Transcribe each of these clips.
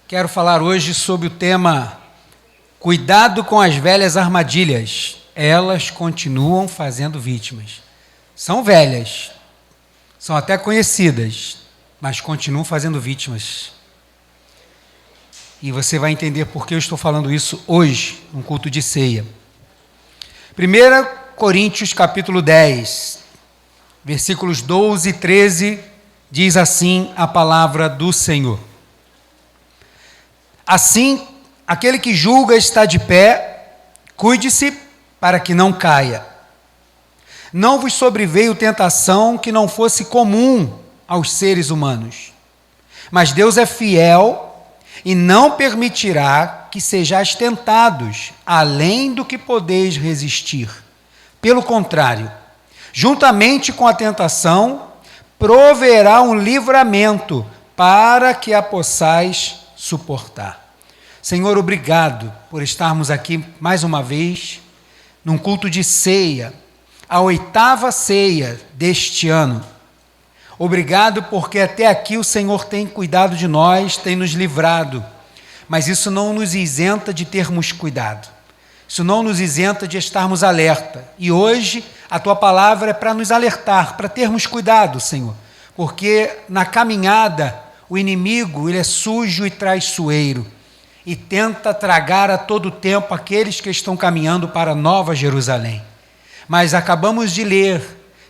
Quero falar hoje sobre o tema Cuidado com as velhas armadilhas. Elas continuam fazendo vítimas. São velhas, são até conhecidas, mas continuam fazendo vítimas. E você vai entender por que eu estou falando isso hoje, num culto de ceia. 1 Coríntios capítulo 10, versículos 12 e 13, diz assim a palavra do Senhor. Assim, aquele que julga está de pé, cuide-se para que não caia. Não vos sobreveio tentação que não fosse comum aos seres humanos. Mas Deus é fiel e não permitirá que sejais tentados, além do que podeis resistir. Pelo contrário, juntamente com a tentação, proverá um livramento para que a possais suportar. Senhor, obrigado por estarmos aqui mais uma vez, num culto de ceia, a 8ª ceia deste ano. Obrigado porque até aqui o Senhor tem cuidado de nós, tem nos livrado, mas isso não nos isenta de termos cuidado, isso não nos isenta de estarmos alerta, e hoje a Tua palavra é para nos alertar, para termos cuidado, Senhor, porque na caminhada o inimigo, ele é sujo e traiçoeiro, e tenta tragar a todo tempo aqueles que estão caminhando para Nova Jerusalém. Mas acabamos de ler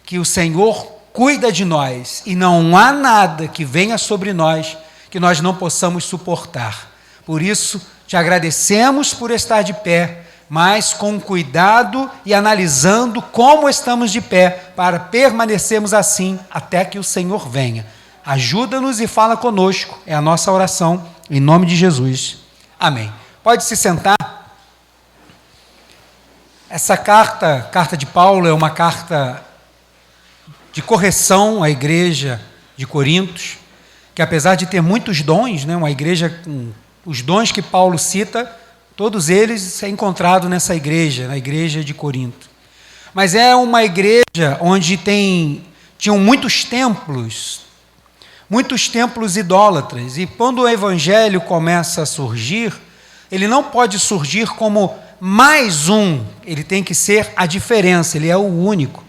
que o Senhor cuida de nós, e não há nada que venha sobre nós que nós não possamos suportar. Por isso, te agradecemos por estar de pé, mas com cuidado e analisando como estamos de pé, para permanecermos assim até que o Senhor venha. Ajuda-nos e fala conosco, é a nossa oração, em nome de Jesus. Amém. Pode se sentar. Essa carta de Paulo é uma carta de correção à igreja de Corintos, que apesar de ter muitos dons, uma igreja com os dons que Paulo cita, todos eles é encontrado nessa igreja, na igreja de Corinto. Mas é uma igreja onde tinham muitos templos idólatras, e quando o evangelho começa a surgir, ele não pode surgir como mais um, ele tem que ser a diferença, ele é o único.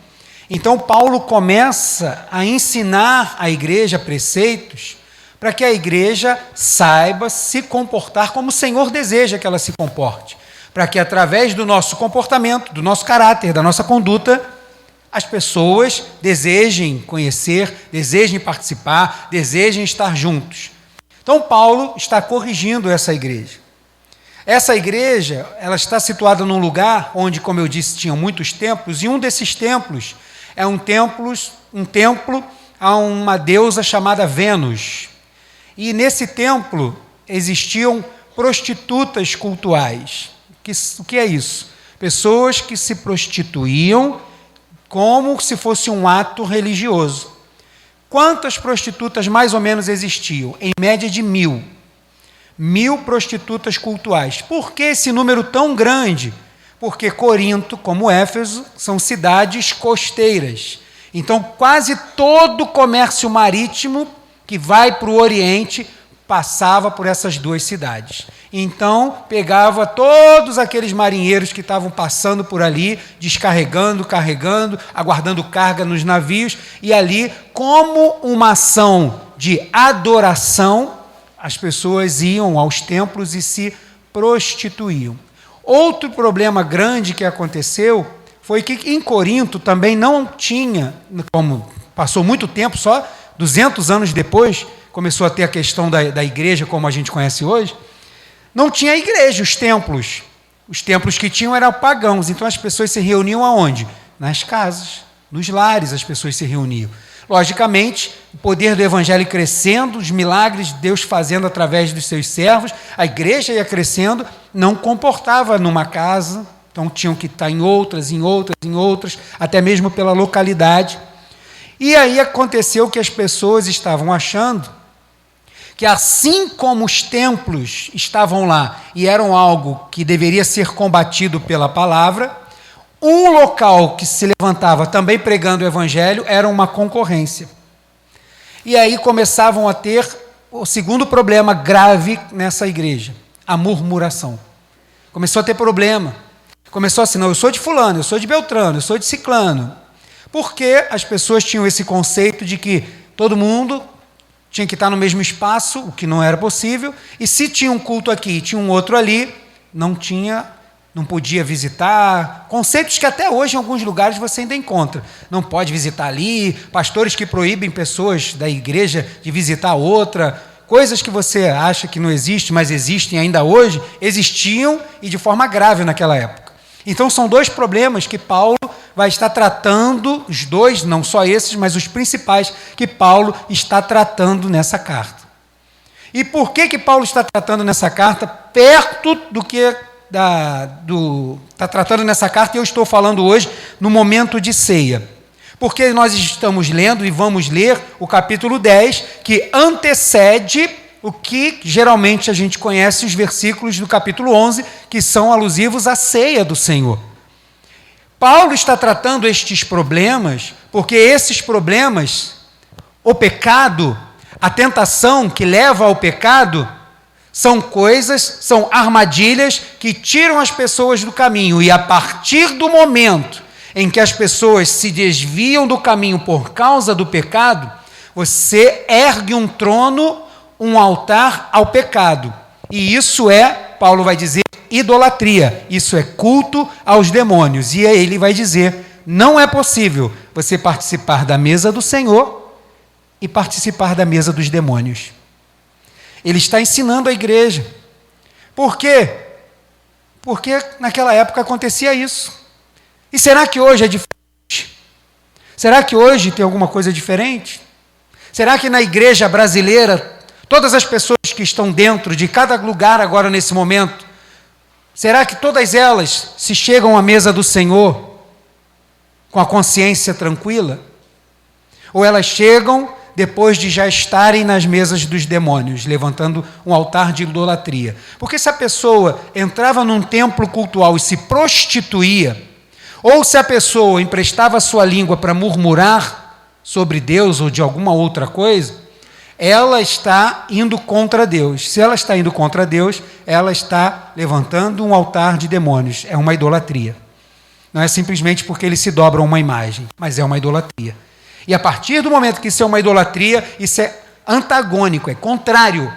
Então Paulo começa a ensinar a igreja preceitos, para que a igreja saiba se comportar como o Senhor deseja que ela se comporte, para que através do nosso comportamento, do nosso caráter, da nossa conduta, as pessoas desejem conhecer, desejem participar, desejem estar juntos. Então Paulo está corrigindo essa igreja. Essa igreja, ela está situada num lugar onde, como eu disse, tinham muitos templos, e um desses templos é um templo a uma deusa chamada Vênus. E nesse templo existiam prostitutas cultuais. O que é isso? Pessoas que se prostituíam como se fosse um ato religioso. Quantas prostitutas mais ou menos existiam? Em média de 1.000. 1.000 prostitutas cultuais. Por que esse número tão grande? Porque Corinto, como Éfeso, são cidades costeiras. Então, quase todo o comércio marítimo que vai para o Oriente passava por essas duas cidades. Então, pegava todos aqueles marinheiros que estavam passando por ali, descarregando, carregando, aguardando carga nos navios, e ali, como uma ação de adoração, as pessoas iam aos templos e se prostituíam. Outro problema grande que aconteceu foi que em Corinto também não tinha, como passou muito tempo, só 200 anos depois, começou a ter a questão da igreja como a gente conhece hoje, não tinha igreja, os templos. Os templos que tinham eram pagãos, então as pessoas se reuniam aonde? Nas casas, nos lares as pessoas se reuniam. Logicamente, o poder do evangelho crescendo, os milagres de Deus fazendo através dos seus servos, a igreja ia crescendo, não comportava numa casa, então tinham que estar em outras, até mesmo pela localidade. E aí aconteceu que as pessoas estavam achando que assim como os templos estavam lá e eram algo que deveria ser combatido pela palavra, um local que se levantava também pregando o evangelho era uma concorrência. E aí começavam a ter o segundo problema grave nessa igreja, a murmuração. Começou a ter problema. Começou assim, não, eu sou de fulano, eu sou de Beltrano, eu sou de Ciclano. Porque as pessoas tinham esse conceito de que todo mundo tinha que estar no mesmo espaço, o que não era possível, e se tinha um culto aqui e tinha um outro ali, não podia visitar. Conceitos que até hoje em alguns lugares você ainda encontra. Não pode visitar ali, pastores que proíbem pessoas da igreja de visitar outra, coisas que você acha que não existem, mas existem ainda hoje, existiam e de forma grave naquela época. Então são dois problemas que Paulo vai estar tratando, os dois, não só esses, mas os principais que Paulo está tratando nessa carta. E por que Paulo está tratando nessa carta perto do que está tratando nessa carta, e eu estou falando hoje no momento de ceia? Porque nós estamos lendo e vamos ler o capítulo 10, que antecede o que geralmente a gente conhece, os versículos do capítulo 11, que são alusivos à ceia do Senhor. Paulo está tratando estes problemas, porque esses problemas, o pecado, a tentação que leva ao pecado, são coisas, são armadilhas que tiram as pessoas do caminho, e a partir do momento em que as pessoas se desviam do caminho por causa do pecado, você ergue um trono, um altar ao pecado. E isso é, Paulo vai dizer, idolatria. Isso é culto aos demônios. E aí ele vai dizer, não é possível você participar da mesa do Senhor e participar da mesa dos demônios. Ele está ensinando a igreja. Por quê? Porque naquela época acontecia isso. E será que hoje é diferente? Será que hoje tem alguma coisa diferente? Será que na igreja brasileira, todas as pessoas que estão dentro de cada lugar agora nesse momento, será que todas elas se chegam à mesa do Senhor com a consciência tranquila? Ou elas chegam depois de já estarem nas mesas dos demônios, levantando um altar de idolatria? Porque se a pessoa entrava num templo cultual e se prostituía, ou se a pessoa emprestava a sua língua para murmurar sobre Deus ou de alguma outra coisa, ela está indo contra Deus. Se ela está indo contra Deus, ela está levantando um altar de demônios. É uma idolatria. Não é simplesmente porque eles se dobram uma imagem, mas é uma idolatria. E a partir do momento que isso é uma idolatria, isso é antagônico, é contrário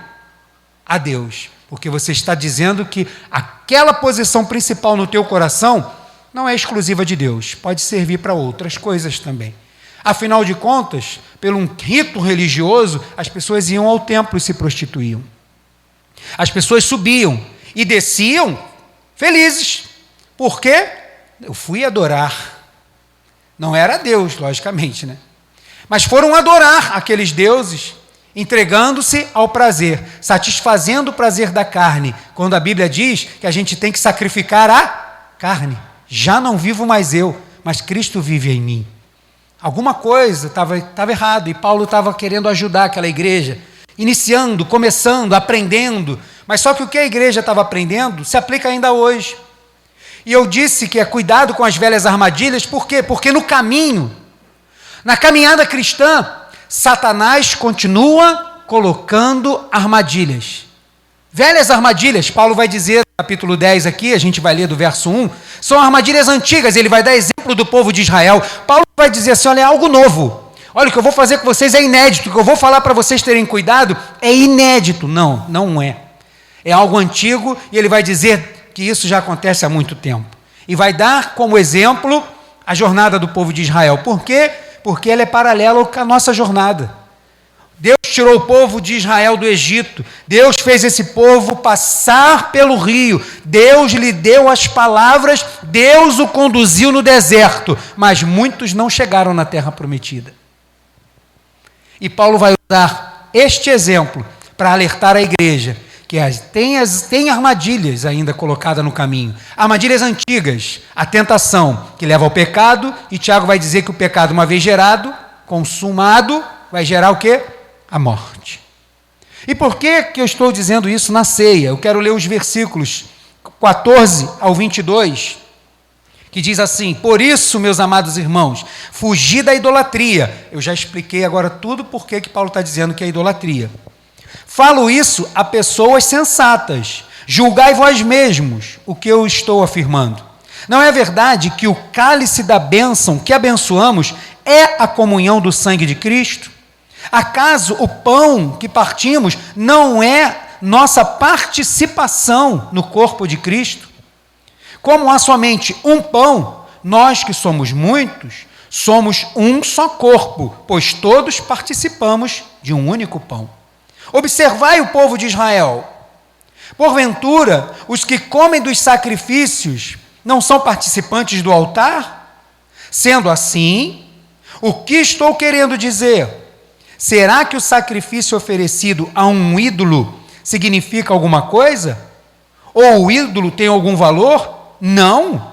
a Deus. Porque você está dizendo que aquela posição principal no teu coração não é exclusiva de Deus, pode servir para outras coisas também. Afinal de contas, pelo um rito religioso, as pessoas iam ao templo e se prostituíam. As pessoas subiam e desciam felizes. Por quê? Eu fui adorar. Não era Deus, logicamente, né? Mas foram adorar aqueles deuses, entregando-se ao prazer, satisfazendo o prazer da carne, quando a Bíblia diz que a gente tem que sacrificar a carne. Já não vivo mais eu, mas Cristo vive em mim. Alguma coisa estava errado, e Paulo estava querendo ajudar aquela igreja, iniciando, começando, aprendendo, mas só que o que a igreja estava aprendendo se aplica ainda hoje. E eu disse que é cuidado com as velhas armadilhas, por quê? Porque no caminho, na caminhada cristã, Satanás continua colocando armadilhas. Velhas armadilhas, Paulo vai dizer no capítulo 10 aqui, a gente vai ler do verso 1, são armadilhas antigas, ele vai dar exemplo do povo de Israel. Paulo vai dizer assim, olha, é algo novo. Olha, o que eu vou fazer com vocês é inédito, o que eu vou falar para vocês terem cuidado é inédito. Não, não é. É algo antigo, e ele vai dizer que isso já acontece há muito tempo. E vai dar como exemplo a jornada do povo de Israel. Por quê? Porque ela é paralela à nossa jornada. Deus tirou o povo de Israel do Egito. Deus fez esse povo passar pelo rio. Deus lhe deu as palavras. Deus o conduziu no deserto. Mas muitos não chegaram na terra prometida. E Paulo vai usar este exemplo para alertar a igreja que tem armadilhas ainda colocadas no caminho. Armadilhas antigas. A tentação que leva ao pecado. E Tiago vai dizer que o pecado, uma vez gerado, consumado, vai gerar o quê? A morte. E por que eu estou dizendo isso na ceia? Eu quero ler os versículos 14 ao 22, que diz assim, por isso, meus amados irmãos, fugi da idolatria. Eu já expliquei agora tudo por que Paulo está dizendo que é idolatria. Falo isso a pessoas sensatas. Julgai vós mesmos o que eu estou afirmando. Não é verdade que o cálice da bênção que abençoamos é a comunhão do sangue de Cristo? Acaso o pão que partimos não é nossa participação no corpo de Cristo? Como há somente um pão, nós que somos muitos, somos um só corpo, pois todos participamos de um único pão. Observai o povo de Israel. Porventura, os que comem dos sacrifícios não são participantes do altar? Sendo assim, o que estou querendo dizer? Será que o sacrifício oferecido a um ídolo significa alguma coisa? Ou o ídolo tem algum valor? Não.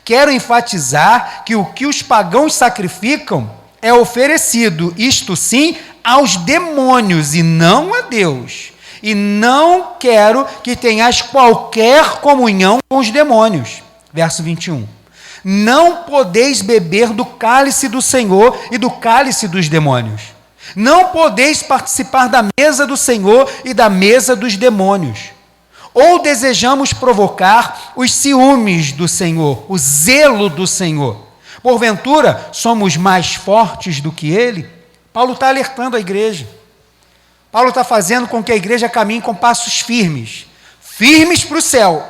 Quero enfatizar que o que os pagãos sacrificam é oferecido, isto sim, aos demônios e não a Deus. E não quero que tenhas qualquer comunhão com os demônios. Verso 21. Não podeis beber do cálice do Senhor e do cálice dos demônios. Não podeis participar da mesa do Senhor e da mesa dos demônios. Ou desejamos provocar os ciúmes do Senhor, o zelo do Senhor. Porventura, somos mais fortes do que Ele? Paulo está alertando a igreja. Paulo está fazendo com que a igreja caminhe com passos firmes. Firmes para o céu.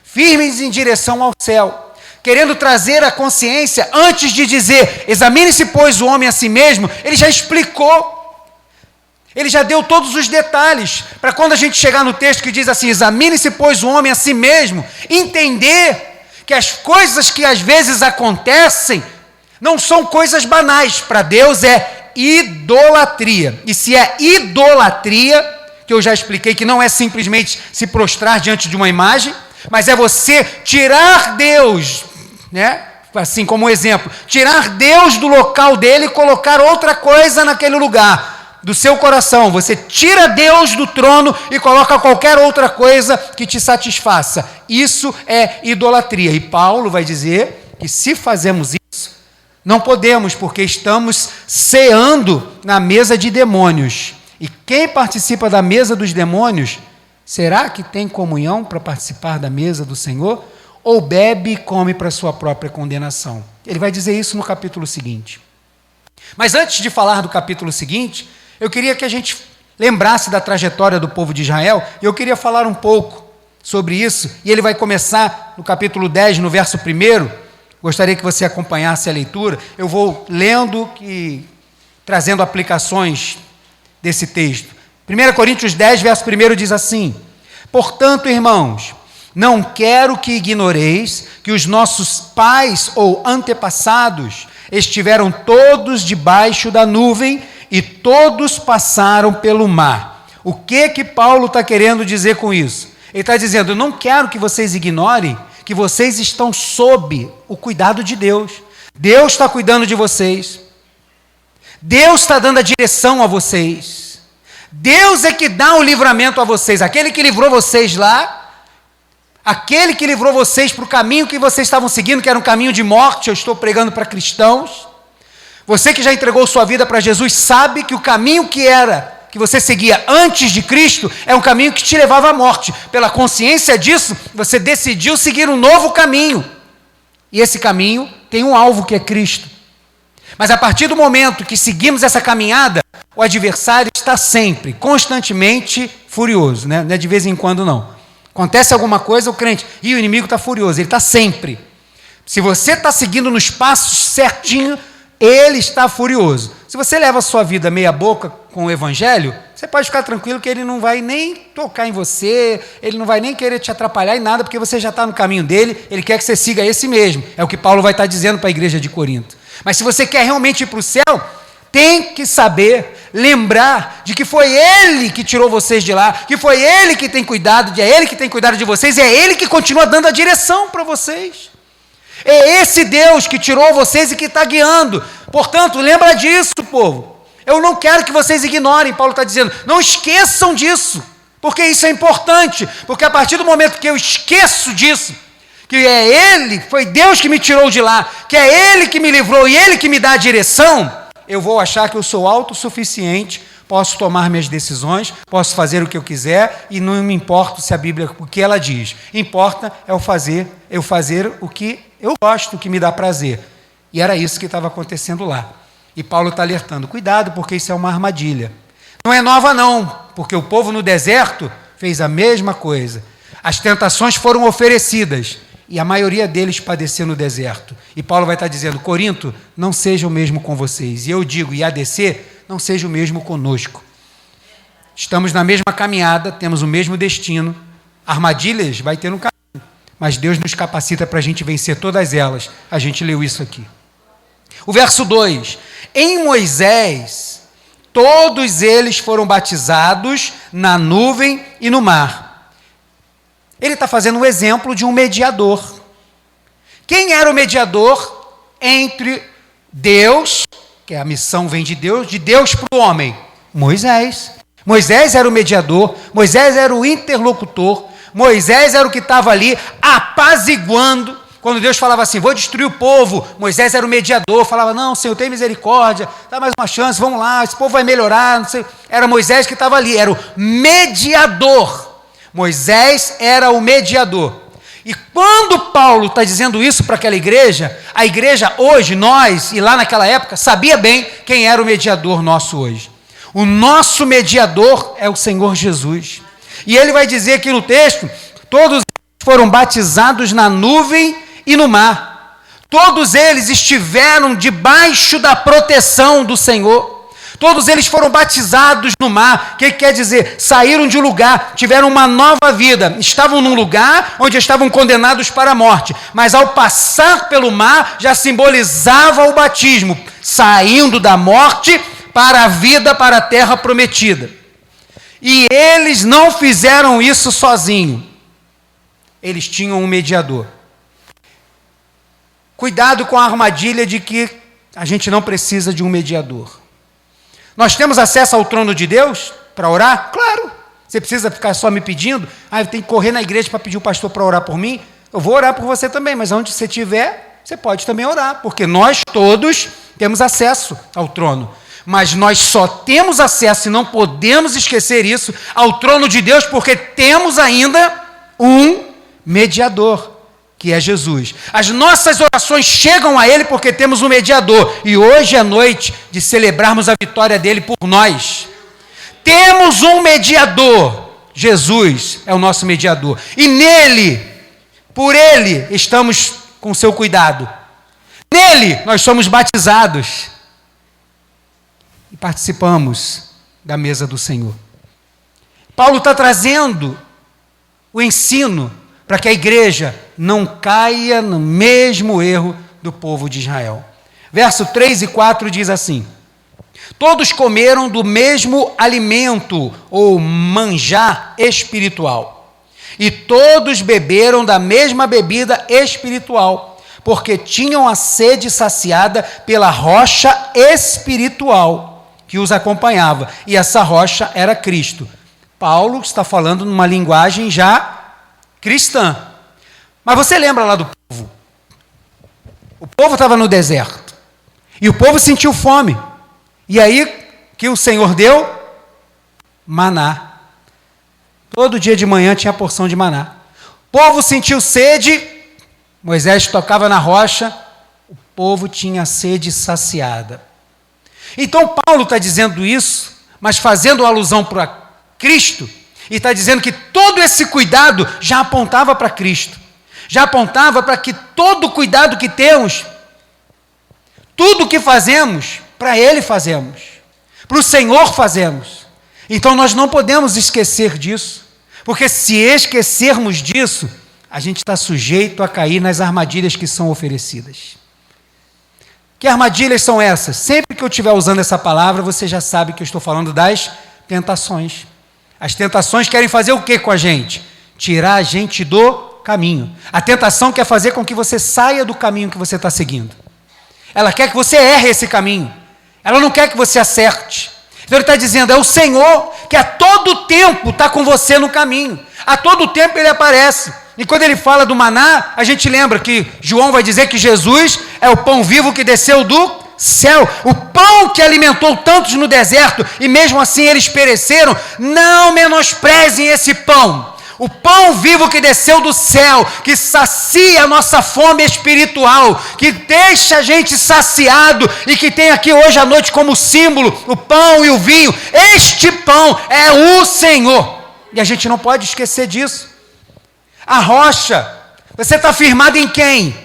Firmes em direção ao céu. Querendo trazer a consciência, antes de dizer, examine-se, pois, o homem a si mesmo, ele já explicou. Ele já deu todos os detalhes, para quando a gente chegar no texto que diz assim, examine-se, pois, o homem a si mesmo, entender que as coisas que às vezes acontecem não são coisas banais. Para Deus é idolatria. E se é idolatria, que eu já expliquei que não é simplesmente se prostrar diante de uma imagem, mas é você tirar Deus, né? Assim como exemplo, tirar Deus do local dele e colocar outra coisa naquele lugar. Do seu coração, você tira Deus do trono e coloca qualquer outra coisa que te satisfaça. Isso é idolatria. E Paulo vai dizer que se fazemos isso, não podemos, porque estamos ceando na mesa de demônios. E quem participa da mesa dos demônios, será que tem comunhão para participar da mesa do Senhor? Ou bebe e come para sua própria condenação? Ele vai dizer isso no capítulo seguinte. Mas antes de falar do capítulo seguinte, eu queria que a gente lembrasse da trajetória do povo de Israel, e eu queria falar um pouco sobre isso, e ele vai começar no capítulo 10, no verso 1, gostaria que você acompanhasse a leitura, eu vou lendo e trazendo aplicações desse texto. 1 Coríntios 10, verso 1 diz assim, portanto, irmãos, não quero que ignoreis que os nossos pais ou antepassados estiveram todos debaixo da nuvem e todos passaram pelo mar. O que Paulo está querendo dizer com isso? Ele está dizendo, eu não quero que vocês ignorem que vocês estão sob o cuidado de Deus. Deus está cuidando de vocês. Deus está dando a direção a vocês. Deus é que dá o livramento a vocês. Aquele que livrou vocês lá, aquele que livrou vocês para o caminho que vocês estavam seguindo, que era um caminho de morte, eu estou pregando para cristãos. Você que já entregou sua vida para Jesus sabe que o caminho que você seguia antes de Cristo é um caminho que te levava à morte. Pela consciência disso, você decidiu seguir um novo caminho. E esse caminho tem um alvo que é Cristo. Mas a partir do momento que seguimos essa caminhada, o adversário está sempre, constantemente furioso, né? Não é de vez em quando não. Acontece alguma coisa, o crente, e o inimigo está furioso, ele está sempre. Se você está seguindo nos passos certinho, ele está furioso. Se você leva a sua vida meia boca com o evangelho, você pode ficar tranquilo que ele não vai nem tocar em você, ele não vai nem querer te atrapalhar em nada, porque você já está no caminho dele, ele quer que você siga esse mesmo. É o que Paulo vai estar dizendo para a igreja de Corinto. Mas se você quer realmente ir para o céu, tem que saber, lembrar de que foi ele que tirou vocês de lá, que foi ele que tem cuidado, é ele que tem cuidado de vocês, e é ele que continua dando a direção para vocês. É esse Deus que tirou vocês e que está guiando. Portanto, lembra disso, povo. Eu não quero que vocês ignorem, Paulo está dizendo, não esqueçam disso, porque isso é importante, porque a partir do momento que eu esqueço disso, que é ele, foi Deus que me tirou de lá, que é ele que me livrou e ele que me dá a direção, eu vou achar que eu sou autossuficiente posso tomar minhas decisões, posso fazer o que eu quiser e não me importo se a Bíblia, o que ela diz. Importa é eu fazer o que eu gosto, o que me dá prazer. E era isso que estava acontecendo lá. E Paulo está alertando, cuidado, porque isso é uma armadilha. Não é nova não, porque o povo no deserto fez a mesma coisa. As tentações foram oferecidas e a maioria deles padeceu no deserto. E Paulo vai estar dizendo, Corinto, não seja o mesmo com vocês. E eu digo, e ADC, não seja o mesmo conosco. Estamos na mesma caminhada, temos o mesmo destino. Armadilhas vai ter no caminho, mas Deus nos capacita para a gente vencer todas elas. A gente leu isso aqui. O verso 2, em Moisés, todos eles foram batizados na nuvem e no mar. Ele está fazendo um exemplo de um mediador. Quem era o mediador entre Deus, que a missão vem de Deus para o homem? Moisés. Moisés era o mediador, Moisés era o interlocutor, Moisés era o que estava ali apaziguando. Quando Deus falava assim, vou destruir o povo, Moisés era o mediador, falava, não, Senhor, tem misericórdia, dá mais uma chance, vamos lá, esse povo vai melhorar, não sei. Era Moisés que estava ali, era o mediador. Moisés era o mediador. E quando Paulo está dizendo isso para aquela igreja, a igreja hoje, nós, e lá naquela época, sabia bem quem era o mediador nosso hoje. O nosso mediador é o Senhor Jesus. E ele vai dizer aqui no texto, todos foram batizados na nuvem e no mar. Todos eles estiveram debaixo da proteção do Senhor. Todos eles foram batizados no mar. O que quer dizer? Saíram de um lugar, tiveram uma nova vida. Estavam num lugar onde estavam condenados para a morte. Mas ao passar pelo mar, já simbolizava o batismo. Saindo da morte para a vida, para a terra prometida. E eles não fizeram isso sozinhos. Eles tinham um mediador. Cuidado com a armadilha de que a gente não precisa de um mediador. Nós temos acesso ao trono de Deus para orar? Claro. Você precisa ficar só me pedindo? Eu tenho que correr na igreja para pedir o pastor para orar por mim? Eu vou orar por você também, mas onde você estiver, você pode também orar, porque nós todos temos acesso ao trono. Mas nós só temos acesso, e não podemos esquecer isso, ao trono de Deus, porque temos ainda um mediador, que é Jesus. As nossas orações chegam a Ele porque temos um mediador. E hoje é noite de celebrarmos a vitória dEle por nós. Temos um mediador. Jesus é o nosso mediador. E nele, por Ele, estamos com seu cuidado. Nele, nós somos batizados. E participamos da mesa do Senhor. Paulo está trazendo o ensino para que a igreja não caia no mesmo erro do povo de Israel. Verso 3 e 4 diz assim, todos comeram do mesmo alimento, ou manjar espiritual, e todos beberam da mesma bebida espiritual, porque tinham a sede saciada pela rocha espiritual que os acompanhava, e essa rocha era Cristo. Paulo está falando numa linguagem já cristã. Mas você lembra lá do povo? O povo estava no deserto. E o povo sentiu fome. E aí, que o Senhor deu? Maná. Todo dia de manhã tinha porção de maná. O povo sentiu sede. Moisés tocava na rocha. O povo tinha sede saciada. Então Paulo está dizendo isso, mas fazendo alusão para Cristo. E está dizendo que todo esse cuidado já apontava para Cristo. Já apontava para que todo o cuidado que temos, tudo o que fazemos, para Ele fazemos. Para o Senhor fazemos. Então nós não podemos esquecer disso. Porque se esquecermos disso, a gente está sujeito a cair nas armadilhas que são oferecidas. Que armadilhas são essas? Sempre que eu estiver usando essa palavra, você já sabe que eu estou falando das tentações. As tentações querem fazer o que com a gente? Tirar a gente do caminho. A tentação quer fazer com que você saia do caminho que você está seguindo. Ela quer que você erre esse caminho. Ela não quer que você acerte. Então ele está dizendo, é o Senhor que a todo tempo está com você no caminho. A todo tempo Ele aparece. E quando Ele fala do maná, a gente lembra que João vai dizer que Jesus é o pão vivo que desceu do céu, o pão que alimentou tantos no deserto, e mesmo assim eles pereceram. Não menosprezem esse pão. O pão vivo que desceu do céu, que sacia a nossa fome espiritual, que deixa a gente saciado e que tem aqui hoje à noite como símbolo o pão e o vinho. Este pão é o Senhor. E a gente não pode esquecer disso. A rocha, você está firmado em quem?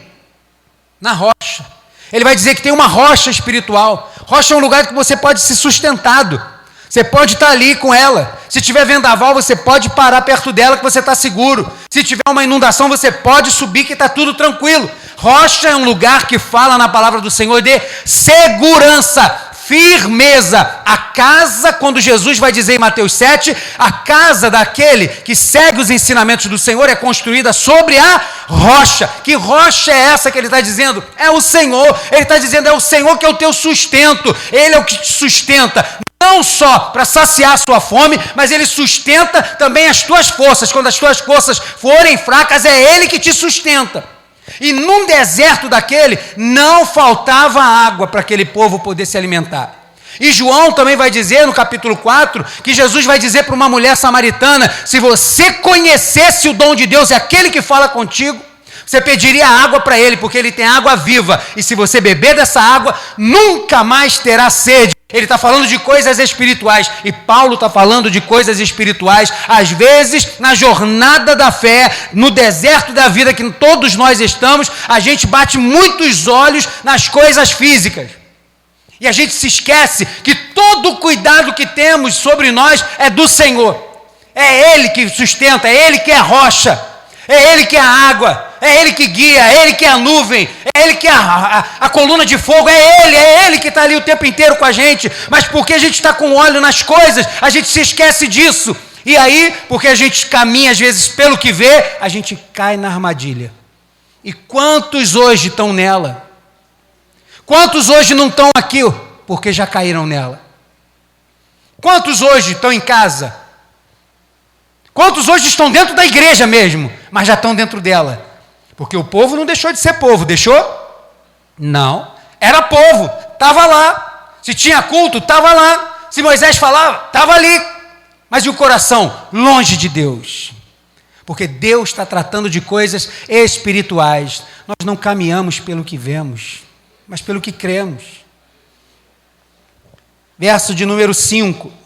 Na rocha. Ele vai dizer que tem uma rocha espiritual. Rocha é um lugar que você pode ser sustentado. Você pode estar ali com ela. Se tiver vendaval, você pode parar perto dela que você está seguro. Se tiver uma inundação, você pode subir que está tudo tranquilo. Rocha é um lugar que fala na palavra do Senhor de segurança, firmeza. A casa, quando Jesus vai dizer em Mateus 7, a casa daquele que segue os ensinamentos do Senhor é construída sobre a rocha. Que rocha é essa que ele está dizendo? É o Senhor. Ele está dizendo, é o Senhor que é o teu sustento. Ele é o que te sustenta. Não só para saciar a sua fome, mas Ele sustenta também as tuas forças. Quando as tuas forças forem fracas, é Ele que te sustenta. E num deserto daquele, não faltava água para aquele povo poder se alimentar. E João também vai dizer, no capítulo 4, que Jesus vai dizer para uma mulher samaritana, se você conhecesse o dom de Deus, é aquele que fala contigo, você pediria água para Ele, porque Ele tem água viva, e se você beber dessa água, nunca mais terá sede. Ele está falando de coisas espirituais, e Paulo está falando de coisas espirituais, às vezes, na jornada da fé, no deserto da vida que todos nós estamos, a gente bate muitos olhos nas coisas físicas, e a gente se esquece que todo o cuidado que temos sobre nós é do Senhor, é Ele que sustenta, é Ele que é a rocha, é Ele que é a água, é Ele que guia, é Ele que é a nuvem, é Ele que é a coluna de fogo, é Ele que está ali o tempo inteiro com a gente, mas porque a gente está com óleo nas coisas, a gente se esquece disso, e aí, porque a gente caminha às vezes pelo que vê, a gente cai na armadilha. E quantos hoje estão nela? Quantos hoje não estão aqui, porque já caíram nela? Quantos hoje estão em casa? Quantos hoje estão dentro da igreja mesmo, mas já estão dentro dela? Porque o povo não deixou de ser povo, deixou? Não, era povo, estava lá. Se tinha culto, estava lá. Se Moisés falava, estava ali. Mas e o coração? Longe de Deus. Porque Deus está tratando de coisas espirituais. Nós não caminhamos pelo que vemos, mas pelo que cremos. Verso de número 5.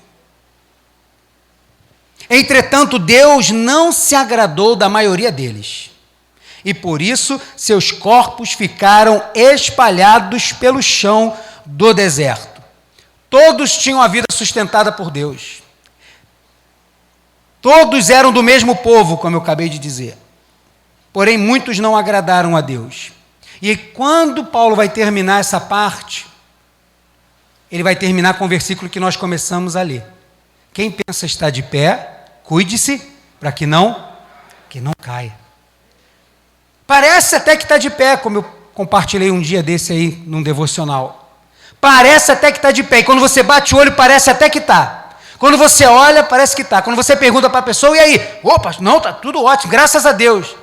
Entretanto, Deus não se agradou da maioria deles, e por isso seus corpos ficaram espalhados pelo chão do deserto. Todos tinham a vida sustentada por Deus. Todos eram do mesmo povo, como eu acabei de dizer. Porém, muitos não agradaram a Deus. E quando Paulo vai terminar essa parte, ele vai terminar com o versículo que nós começamos a ler. Quem pensa estar de pé, cuide-se para que não caia. Parece até que está de pé, como eu compartilhei um dia desse aí, num devocional. Parece até que está de pé, e quando você bate o olho, parece até que está. Quando você olha, parece que está. Quando você pergunta para a pessoa, e aí? Opa, não, está tudo ótimo, graças a Deus.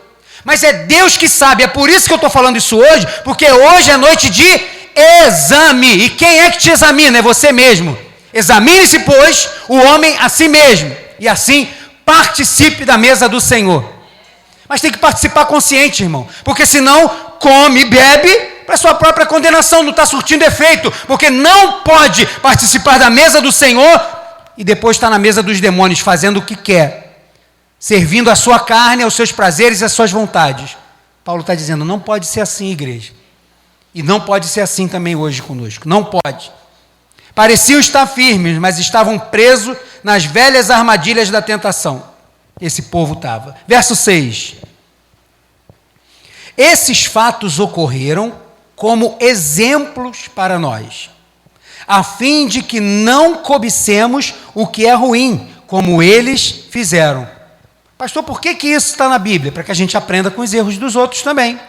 Mas é Deus que sabe, é por isso que eu estou falando isso hoje, porque hoje é noite de exame. E quem é que te examina? É você mesmo. Examine-se, pois, o homem a si mesmo, e assim participe da mesa do Senhor. Mas tem que participar consciente, irmão, porque senão come e bebe para sua própria condenação, não está surtindo efeito, porque não pode participar da mesa do Senhor e depois está na mesa dos demônios, fazendo o que quer, servindo a sua carne, aos seus prazeres e às suas vontades. Paulo está dizendo, não pode ser assim, igreja, e não pode ser assim também hoje conosco, não pode. Pareciam estar firmes, mas estavam presos nas velhas armadilhas da tentação. Esse povo estava. Verso 6. Esses fatos ocorreram como exemplos para nós, a fim de que não cobicemos o que é ruim, como eles fizeram. Pastor, por que isso está na Bíblia? Para que a gente aprenda com os erros dos outros também.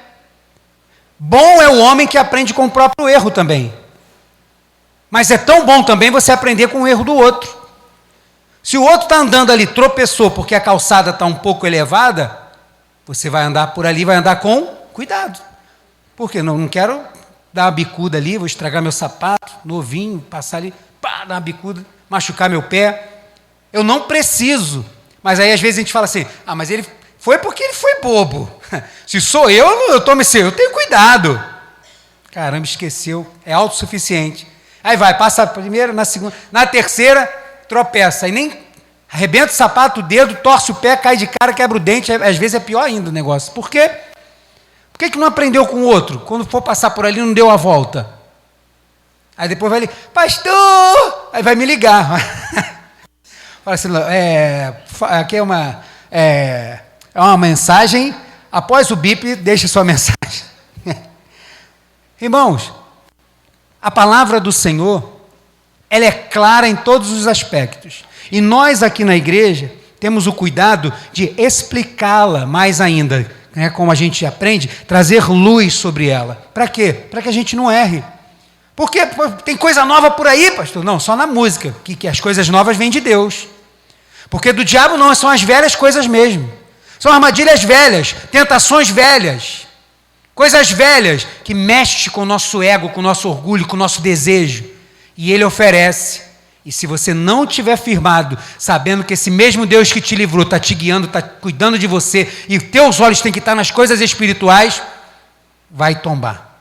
Bom é o homem que aprende com o próprio erro também. Mas é tão bom também você aprender com o erro do outro. Se o outro está andando ali, tropeçou porque a calçada está um pouco elevada, você vai andar por ali, vai andar com cuidado. Porque não quero dar uma bicuda ali, vou estragar meu sapato, novinho, passar ali, pá, dar uma bicuda, machucar meu pé. Eu não preciso. Mas aí às vezes a gente fala assim, mas ele foi porque ele foi bobo. Se sou eu tomo esse, eu tenho cuidado. Caramba, esqueceu, é autossuficiente. Aí vai, passa a primeira, na segunda, na terceira, tropeça. Aí nem arrebenta o sapato, o dedo, torce o pé, cai de cara, quebra o dente. Às vezes é pior ainda o negócio. Por quê? Por que não aprendeu com o outro? Quando for passar por ali, não deu a volta. Aí depois vai ali, pastor! Aí vai me ligar. Fala assim, aqui é uma mensagem, após o bip, deixe sua mensagem. Irmãos, a palavra do Senhor, ela é clara em todos os aspectos. E nós aqui na igreja temos o cuidado de explicá-la mais ainda, né, como a gente aprende, trazer luz sobre ela. Para quê? Para que a gente não erre. Porque tem coisa nova por aí, pastor? Não, só na música, que as coisas novas vêm de Deus. Porque do diabo não, são as velhas coisas mesmo. São armadilhas velhas, tentações velhas, coisas velhas que mexem com o nosso ego, com o nosso orgulho, com o nosso desejo. E ele oferece. E se você não estiver firmado, sabendo que esse mesmo Deus que te livrou está te guiando, está cuidando de você, e teus olhos têm que estar nas coisas espirituais, vai tombar.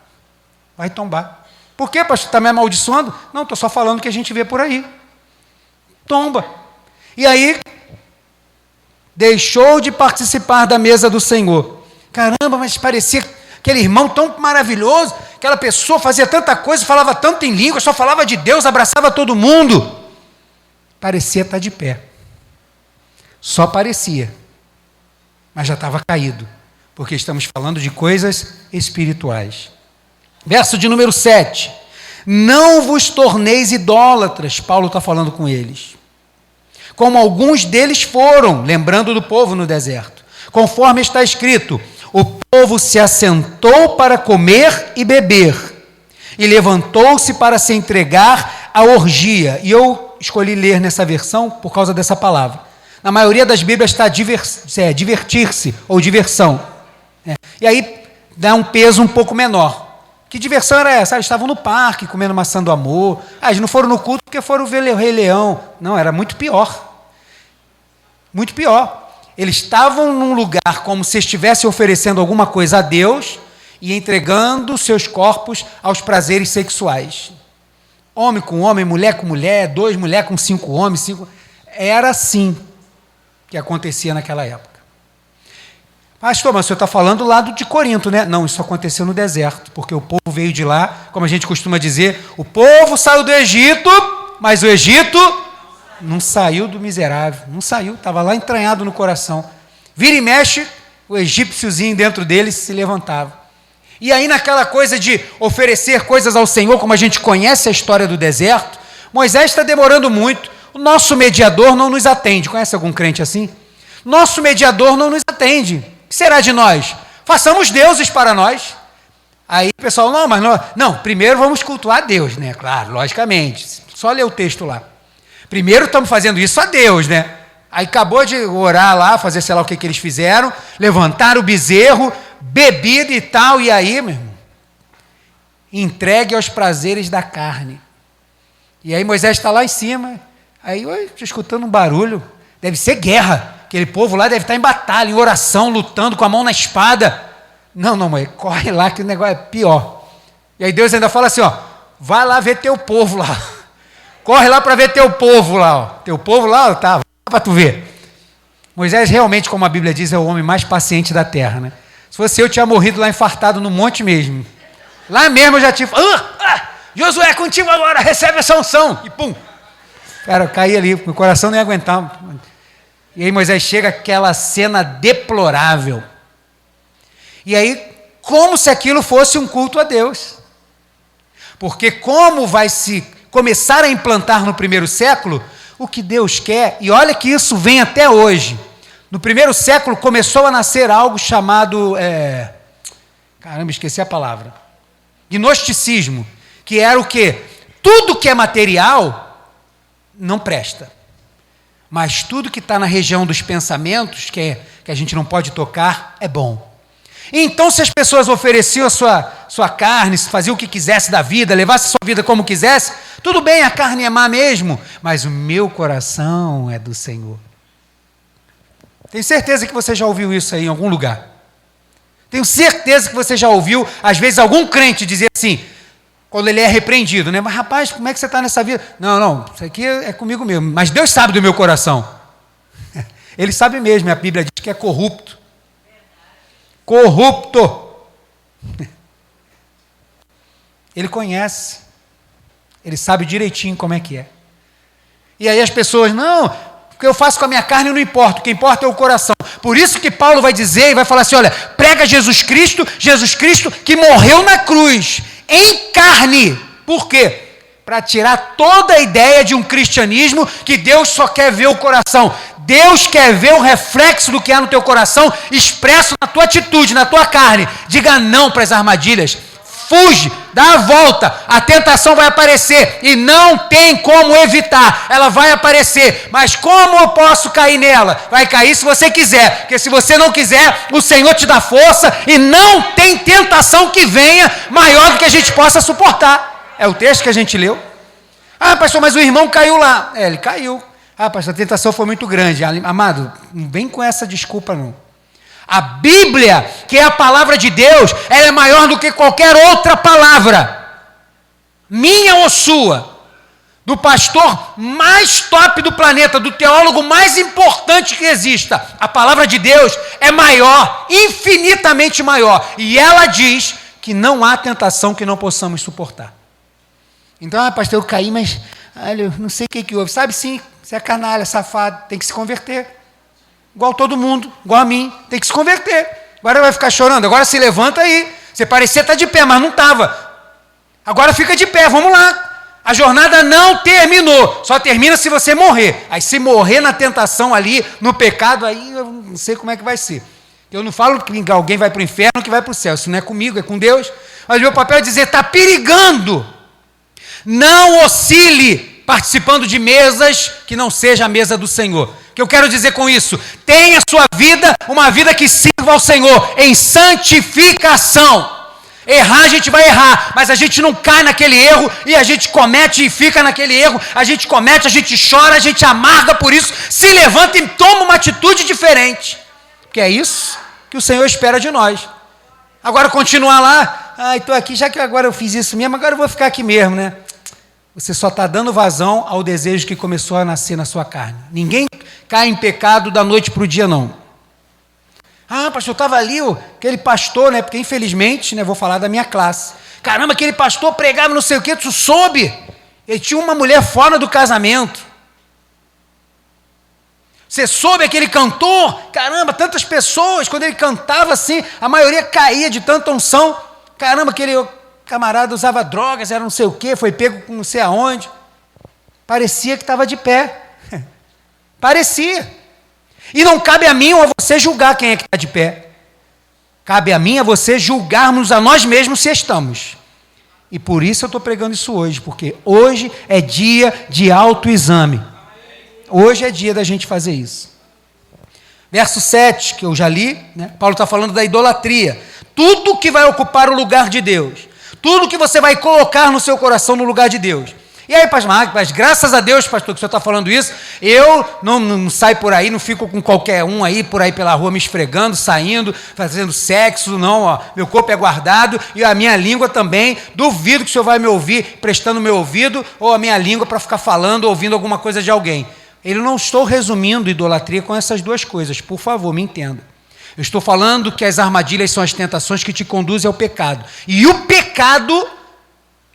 Vai tombar. Por quê, pastor? Está me amaldiçoando? Não, estou só falando o que a gente vê por aí. Tomba. E aí, deixou de participar da mesa do Senhor. Caramba, mas parecia aquele irmão tão maravilhoso, aquela pessoa fazia tanta coisa, falava tanto em língua, só falava de Deus, abraçava todo mundo. Parecia estar de pé. Só parecia. Mas já estava caído, porque estamos falando de coisas espirituais. Verso de número 7. Não vos torneis idólatras, Paulo está falando com eles, como alguns deles foram, lembrando do povo no deserto. Conforme está escrito, o povo se assentou para comer e beber, e levantou-se para se entregar à orgia. E eu escolhi ler nessa versão por causa dessa palavra. Na maioria das Bíblias está divertir-se ou diversão. E aí dá um peso um pouco menor. Que diversão era essa? Eles estavam no parque comendo maçã do amor. Eles não foram no culto porque foram ver o Rei Leão. Não, era muito pior. Muito pior. Eles estavam num lugar como se estivessem oferecendo alguma coisa a Deus e entregando seus corpos aos prazeres sexuais. Homem com homem, mulher com mulher, 2 mulheres com 5 homens, 5... Era assim que acontecia naquela época. Pastor, mas o senhor está falando do lado de Corinto, né? Não, isso aconteceu no deserto, porque o povo veio de lá, como a gente costuma dizer, o povo saiu do Egito, mas o Egito não saiu do miserável, não saiu, estava lá entranhado no coração. Vira e mexe, o egípciozinho dentro deles se levantava. E aí naquela coisa de oferecer coisas ao Senhor, como a gente conhece a história do deserto, Moisés está demorando muito, o nosso mediador não nos atende. Conhece algum crente assim? Nosso mediador não nos atende. O que será de nós? Façamos deuses para nós. Aí o pessoal, não, primeiro vamos cultuar a Deus, né? Claro, logicamente, só ler o texto lá. Primeiro estamos fazendo isso a Deus, né? Aí acabou de orar lá, fazer sei lá o que eles fizeram, levantaram o bezerro, bebida e tal, e aí, meu irmão, entregue aos prazeres da carne. E aí Moisés está lá em cima, aí estou escutando um barulho, deve ser guerra, aquele povo lá deve estar em batalha, em oração, lutando com a mão na espada. Não, mãe, corre lá que o negócio é pior. E aí Deus ainda fala assim, vai lá ver teu povo lá. Corre lá para ver teu povo lá, ó. Teu povo lá, tá, para tu ver. Moisés realmente, como a Bíblia diz, é o homem mais paciente da terra, né? Se fosse eu, tinha morrido lá infartado no monte mesmo. Lá mesmo eu já tinha... Josué, contigo agora, recebe essa unção. E pum. Cara, eu caí ali, meu coração não ia aguentar. E aí Moisés chega, aquela cena deplorável. E aí, como se aquilo fosse um culto a Deus. Porque como vai se começar a implantar no primeiro século, o que Deus quer, e olha que isso vem até hoje. No primeiro século começou a nascer algo chamado, esqueci a palavra, gnosticismo, que era o quê? Tudo que é material não presta, mas tudo que está na região dos pensamentos, que a gente não pode tocar, é bom. Então, se as pessoas ofereciam a sua carne, faziam o que quisesse da vida, levassem a sua vida como quisesse, tudo bem, a carne é má mesmo, mas o meu coração é do Senhor. Tenho certeza que você já ouviu isso aí em algum lugar. Tenho certeza que você já ouviu, às vezes, algum crente dizer assim, quando ele é repreendido, né? Mas rapaz, como é que você está nessa vida? Não, isso aqui é comigo mesmo, mas Deus sabe do meu coração. Ele sabe mesmo, a Bíblia diz que é corrupto. Corrupto. Ele conhece. Ele sabe direitinho como é que é. E aí as pessoas, não, o que eu faço com a minha carne não importa, o que importa é o coração. Por isso que Paulo vai dizer e vai falar assim, olha, prega Jesus Cristo que morreu na cruz, em carne. Por quê? Para tirar toda a ideia de um cristianismo que Deus só quer ver o coração. Deus quer ver o reflexo do que há no teu coração expresso na tua atitude, na tua carne. Diga não para as armadilhas. Fuge, dá a volta. A tentação vai aparecer e não tem como evitar. Ela vai aparecer. Mas como eu posso cair nela? Vai cair se você quiser. Porque se você não quiser, o Senhor te dá força e não tem tentação que venha maior do que a gente possa suportar. É o texto que a gente leu. Ah, pastor, mas o irmão caiu lá. Ele caiu. Ah, pastor, a tentação foi muito grande. Amado, não vem com essa desculpa, não. A Bíblia, que é a palavra de Deus, ela é maior do que qualquer outra palavra. Minha ou sua. Do pastor mais top do planeta, do teólogo mais importante que exista. A palavra de Deus é maior, infinitamente maior. E ela diz que não há tentação que não possamos suportar. Então, pastor, eu caí, mas olha, eu não sei o que houve. Sabe sim, você é canalha, safado, tem que se converter. Igual todo mundo, igual a mim, tem que se converter. Agora vai ficar chorando, agora se levanta aí. Você parecia estar de pé, mas não estava. Agora fica de pé, vamos lá. A jornada não terminou, só termina se você morrer. Aí se morrer na tentação ali, no pecado, aí eu não sei como é que vai ser. Eu não falo que alguém vai para o inferno, que vai para o céu. Isso não é comigo, é com Deus. Mas o meu papel é dizer, está perigando. Não oscile participando de mesas que não seja a mesa do Senhor. O que eu quero dizer com isso? Tenha sua vida, uma vida que sirva ao Senhor, em santificação. Errar, a gente vai errar, mas a gente não cai naquele erro e a gente comete e fica naquele erro. A gente comete, a gente chora, a gente amarga por isso, se levanta e toma uma atitude diferente. Porque é isso que o Senhor espera de nós. Agora continuar lá, estou aqui, já que agora eu fiz isso mesmo, agora eu vou ficar aqui mesmo, né? Você só está dando vazão ao desejo que começou a nascer na sua carne. Ninguém cai em pecado da noite para o dia, não. Ah, pastor, estava ali aquele pastor, né? Porque infelizmente, né, vou falar da minha classe. Caramba, aquele pastor pregava não sei o que, tu soube? Ele tinha uma mulher fora do casamento. Você soube aquele cantor? Caramba, tantas pessoas, quando ele cantava assim, a maioria caía de tanta unção. Caramba, aquele camarada usava drogas, era não sei o quê, foi pego com não sei aonde. Parecia que estava de pé. Parecia. E não cabe a mim ou a você julgar quem é que está de pé. Cabe a mim e a você julgarmos a nós mesmos se estamos. E por isso eu estou pregando isso hoje, porque hoje é dia de autoexame. Hoje é dia da gente fazer isso. Verso 7, que eu já li, né? Paulo está falando da idolatria. Tudo que vai ocupar o lugar de Deus. Tudo que você vai colocar no seu coração no lugar de Deus. E aí, pastor, mas graças a Deus, pastor, que o senhor está falando isso, eu não saio por aí, não fico com qualquer um aí, por aí pela rua me esfregando, saindo, fazendo sexo, não, ó, meu corpo é guardado e a minha língua também, duvido que o senhor vai me ouvir prestando meu ouvido ou a minha língua para ficar falando, ouvindo alguma coisa de alguém. Eu não estou resumindo idolatria com essas duas coisas, por favor, me entenda. Eu estou falando que as armadilhas são as tentações que te conduzem ao pecado. E o pecado,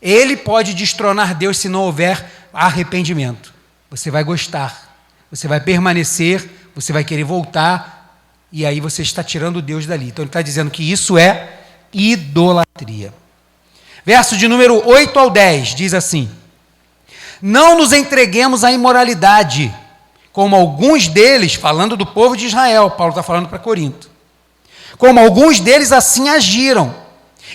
ele pode destronar Deus se não houver arrependimento. Você vai gostar, você vai permanecer, você vai querer voltar, e aí você está tirando Deus dali. Então ele está dizendo que isso é idolatria. Verso de número 8 ao 10, diz assim: não nos entreguemos à imoralidade, como alguns deles, falando do povo de Israel, Paulo está falando para Corinto, como alguns deles assim agiram,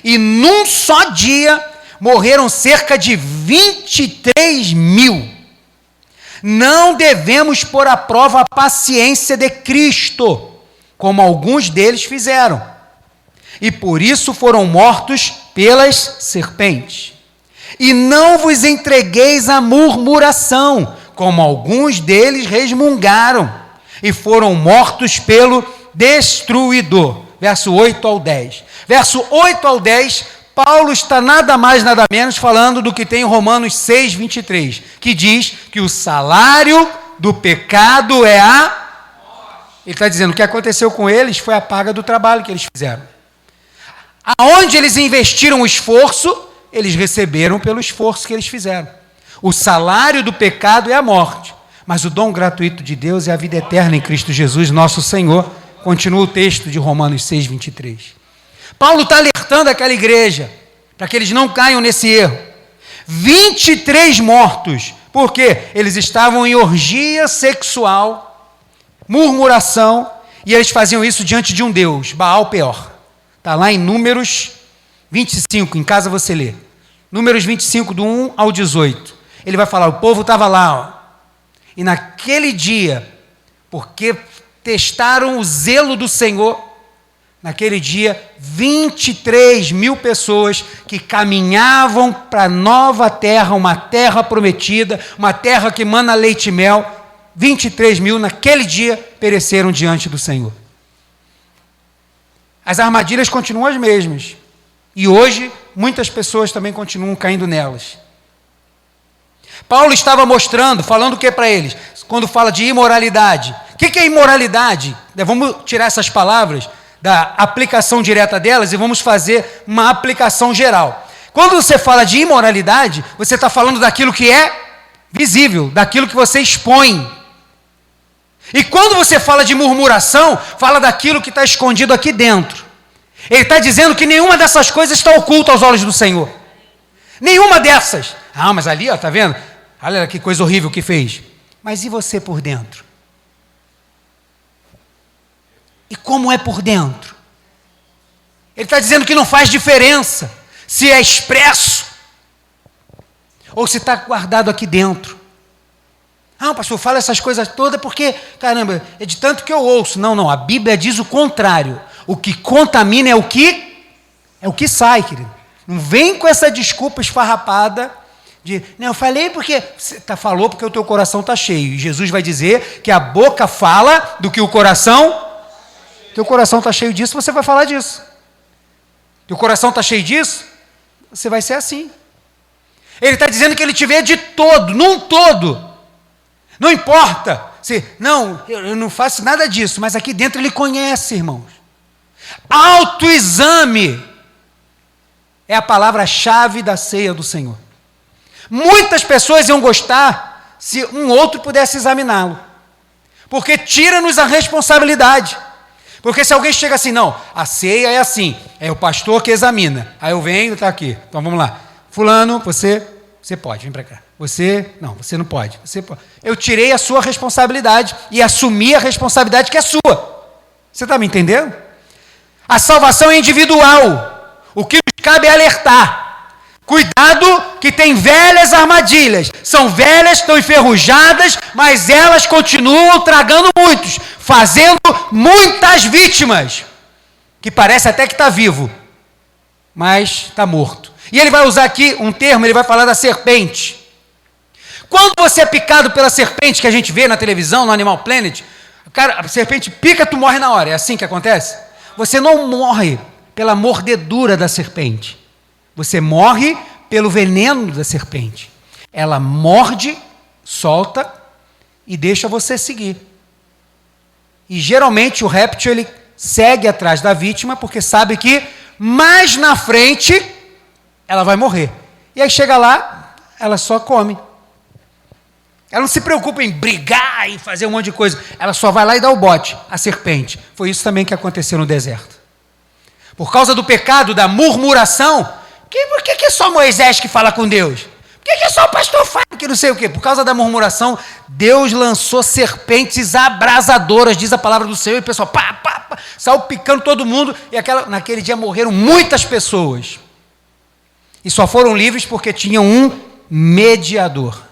e num só dia morreram cerca de 23 mil. Não devemos pôr à prova a paciência de Cristo, como alguns deles fizeram. e por isso foram mortos pelas serpentes. E não vos entregueis à murmuração, como alguns deles resmungaram, e foram mortos pelo destruidor. Verso 8 ao 10. Verso 8 ao 10, Paulo está nada mais, nada menos falando do que tem em Romanos 6, 23, que diz que o salário do pecado é a morte. Ele está dizendo que o que aconteceu com eles foi a paga do trabalho que eles fizeram. Aonde eles investiram o esforço, eles receberam pelo esforço que eles fizeram. O salário do pecado é a morte, mas o dom gratuito de Deus é a vida eterna em Cristo Jesus, nosso Senhor. Continua o texto de Romanos 6, 23. Paulo está alertando aquela igreja, para que eles não caiam nesse erro. 23 mortos, porque eles estavam em orgia sexual, murmuração, e eles faziam isso diante de um Deus, Baal Peor. Está lá em Números 25, em casa você lê. Números 25, do 1 ao 18. Ele vai falar, o povo estava lá, ó, e naquele dia, porque testaram o zelo do Senhor, naquele dia, 23 mil pessoas que caminhavam para a nova terra, uma terra prometida, uma terra que mana leite e mel, 23 mil naquele dia pereceram diante do Senhor. As armadilhas continuam as mesmas, e hoje muitas pessoas também continuam caindo nelas. Paulo estava mostrando, falando o que para eles? Quando fala de imoralidade. O que é imoralidade? Vamos tirar essas palavras da aplicação direta delas e vamos fazer uma aplicação geral. Quando você fala de imoralidade, você está falando daquilo que é visível, daquilo que você expõe. E quando você fala de murmuração, fala daquilo que está escondido aqui dentro. Ele está dizendo que nenhuma dessas coisas está oculta aos olhos do Senhor. Nenhuma dessas. Ah, mas ali, ó, tá vendo? Olha que coisa horrível que fez. Mas e você por dentro? E como é por dentro? Ele está dizendo que não faz diferença se é expresso ou se está guardado aqui dentro. Ah, pastor, fala essas coisas todas porque, caramba, é de tanto que eu ouço. Não, a Bíblia diz o contrário. O que contamina é o que sai, querido. Não vem com essa desculpa esfarrapada de, não, eu falei porque, falou porque o teu coração está cheio. E Jesus vai dizer que a boca fala do que o coração, teu coração está cheio disso, você vai falar disso. Teu coração está cheio disso, você vai ser assim. Ele está dizendo que ele te vê de todo, num todo. Não importa, se, não, eu não faço nada disso, mas aqui dentro ele conhece, irmãos. Autoexame é a palavra-chave da ceia do Senhor. Muitas pessoas iam gostar se um outro pudesse examiná-lo, porque tira-nos a responsabilidade. Porque se alguém chega assim, não, a ceia é assim, é o pastor que examina. Aí eu venho, está aqui, então vamos lá. Fulano, você pode, vem para cá. Você não pode. Você pode. Eu tirei a sua responsabilidade e assumi a responsabilidade que é sua. Você está me entendendo? A salvação é individual. O que nos cabe é alertar. Cuidado que tem velhas armadilhas. São velhas, estão enferrujadas, mas elas continuam tragando muitos, fazendo muitas vítimas, que parece até que está vivo, mas está morto. E ele vai usar aqui um termo, ele vai falar da serpente. Quando você é picado pela serpente que a gente vê na televisão, no Animal Planet, cara, a serpente pica, tu morre na hora. É assim que acontece? Você não morre pela mordedura da serpente. Você morre pelo veneno da serpente. Ela morde, solta e deixa você seguir. E geralmente o réptil ele segue atrás da vítima porque sabe que mais na frente ela vai morrer. E aí chega lá, ela só come. Ela não se preocupa em brigar e fazer um monte de coisa. Ela só vai lá e dá o bote, a serpente. Foi isso também que aconteceu no deserto. Por causa do pecado, da murmuração, por que é só Moisés que fala com Deus? Por que é só o pastor fala que não sei o quê? Por causa da murmuração, Deus lançou serpentes abrasadoras, diz a palavra do Senhor, e o pessoal saiu picando todo mundo, e naquele dia morreram muitas pessoas. E só foram livres porque tinham um mediador.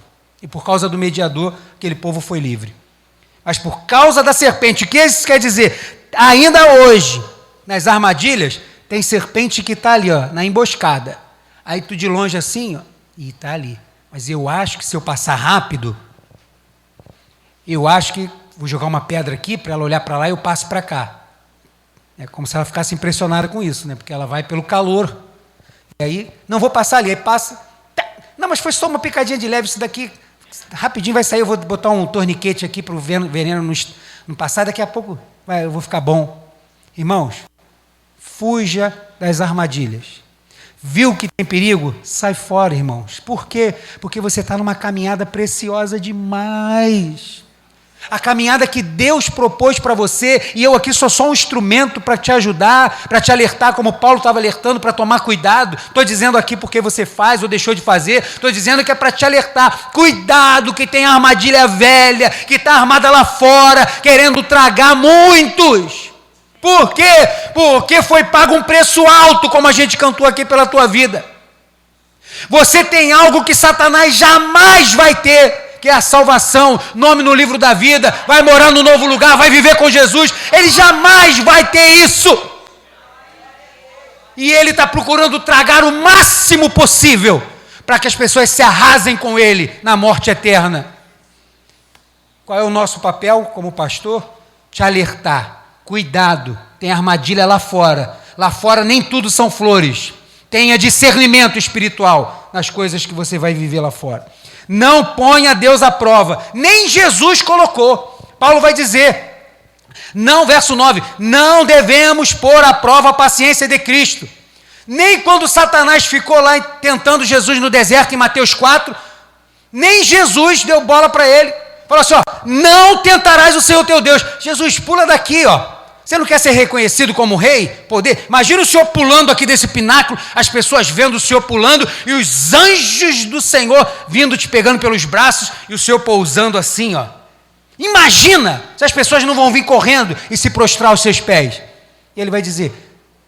E por causa do mediador, aquele povo foi livre. Mas por causa da serpente, o que isso quer dizer? Ainda hoje, nas armadilhas, tem serpente que está ali, ó, na emboscada. Aí tu de longe assim, ó, e está ali. Mas eu acho que se eu passar rápido, eu acho que vou jogar uma pedra aqui para ela olhar para lá e eu passo para cá. É como se ela ficasse impressionada com isso, né? Porque ela vai pelo calor. E aí, não vou passar ali, aí passa. Tá. Não, mas foi só uma picadinha de leve, isso daqui rapidinho vai sair, eu vou botar um torniquete aqui para o veneno não passar, daqui a pouco eu vou ficar bom. Irmãos, fuja das armadilhas. Viu que tem perigo? Sai fora, irmãos. Por quê? Porque você está numa caminhada preciosa demais. A caminhada que Deus propôs para você, e eu aqui sou só um instrumento para te ajudar, para te alertar, como Paulo estava alertando, para tomar cuidado. Estou dizendo aqui porque você faz ou deixou de fazer, estou dizendo que é para te alertar. Cuidado que tem armadilha velha, que está armada lá fora, querendo tragar muitos. Por quê? Porque foi pago um preço alto, como a gente cantou aqui, pela tua vida. Você tem algo que Satanás jamais vai ter, que é a salvação, nome no livro da vida, vai morar no novo lugar, vai viver com Jesus. Ele jamais vai ter isso. E ele está procurando tragar o máximo possível para que as pessoas se arrasem com ele na morte eterna. Qual é o nosso papel como pastor? Te alertar. Cuidado, tem armadilha lá fora. Lá fora nem tudo são flores. Tenha discernimento espiritual nas coisas que você vai viver lá fora. Não ponha Deus à prova. Nem Jesus colocou. Paulo vai dizer, não, verso 9, não devemos pôr à prova a paciência de Cristo. Nem quando Satanás ficou lá tentando Jesus no deserto, em Mateus 4, nem Jesus deu bola para ele. Falou assim, ó, não tentarás o Senhor teu Deus. Jesus, pula daqui, ó. Você não quer ser reconhecido como rei? Poder? Imagina o Senhor pulando aqui desse pináculo, as pessoas vendo o Senhor pulando e os anjos do Senhor vindo te pegando pelos braços e o Senhor pousando assim, ó. Imagina se as pessoas não vão vir correndo e se prostrar aos seus pés. E ele vai dizer,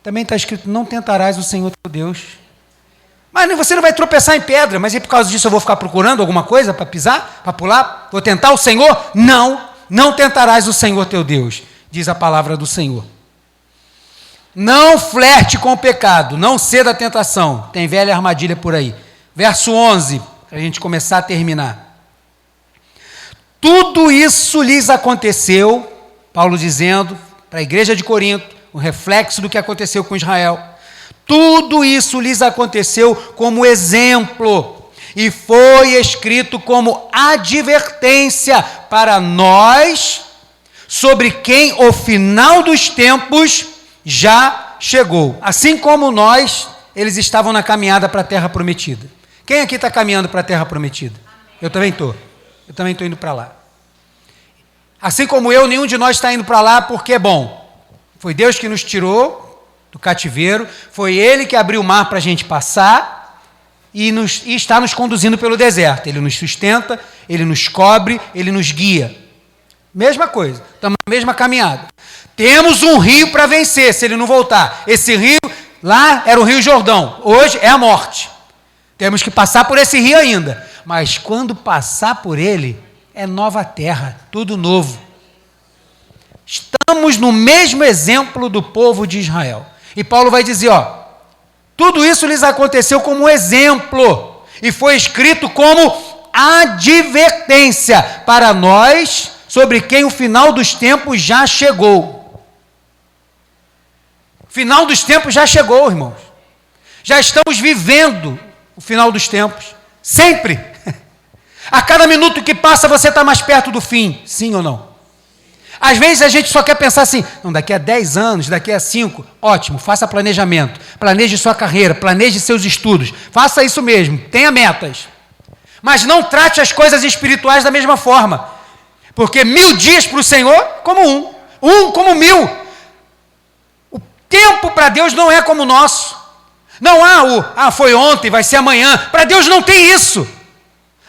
também está escrito, não tentarás o Senhor teu Deus. Mas você não vai tropeçar em pedra, mas e por causa disso eu vou ficar procurando alguma coisa para pisar, para pular? Vou tentar o Senhor? Não, não tentarás o Senhor teu Deus. Diz a palavra do Senhor. Não flerte com o pecado, não ceda à tentação. Tem velha armadilha por aí. Verso 11, para a gente começar a terminar. Tudo isso lhes aconteceu, Paulo dizendo, para a igreja de Corinto, o reflexo do que aconteceu com Israel. Tudo isso lhes aconteceu como exemplo e foi escrito como advertência para nós, sobre quem o final dos tempos já chegou. Assim como nós, eles estavam na caminhada para a terra prometida. Quem aqui está caminhando para a terra prometida? Eu também estou. Eu também estou indo para lá. Assim como eu, nenhum de nós está indo para lá porque é bom. Foi Deus que nos tirou do cativeiro, foi Ele que abriu o mar para a gente passar e está nos conduzindo pelo deserto. Ele nos sustenta, Ele nos cobre, Ele nos guia. Mesma coisa, estamos na mesma caminhada. Temos um rio para vencer, se ele não voltar. Esse rio, lá era o Rio Jordão, hoje é a morte. Temos que passar por esse rio ainda. Mas quando passar por ele, é nova terra, tudo novo. Estamos no mesmo exemplo do povo de Israel. E Paulo vai dizer, ó, tudo isso lhes aconteceu como exemplo, e foi escrito como advertência para nós, sobre quem o final dos tempos já chegou. O final dos tempos já chegou, irmãos. Já estamos vivendo o final dos tempos. Sempre. A cada minuto que passa, você está mais perto do fim. Sim ou não? Às vezes a gente só quer pensar assim, não, daqui a 10 anos, daqui a 5, ótimo, faça planejamento. Planeje sua carreira, planeje seus estudos. Faça isso mesmo, tenha metas. Mas não trate as coisas espirituais da mesma forma. Porque 1000 dias para o Senhor, como um como 1000. O tempo para Deus não é como o nosso. Não há foi ontem, vai ser amanhã. Para Deus não tem isso.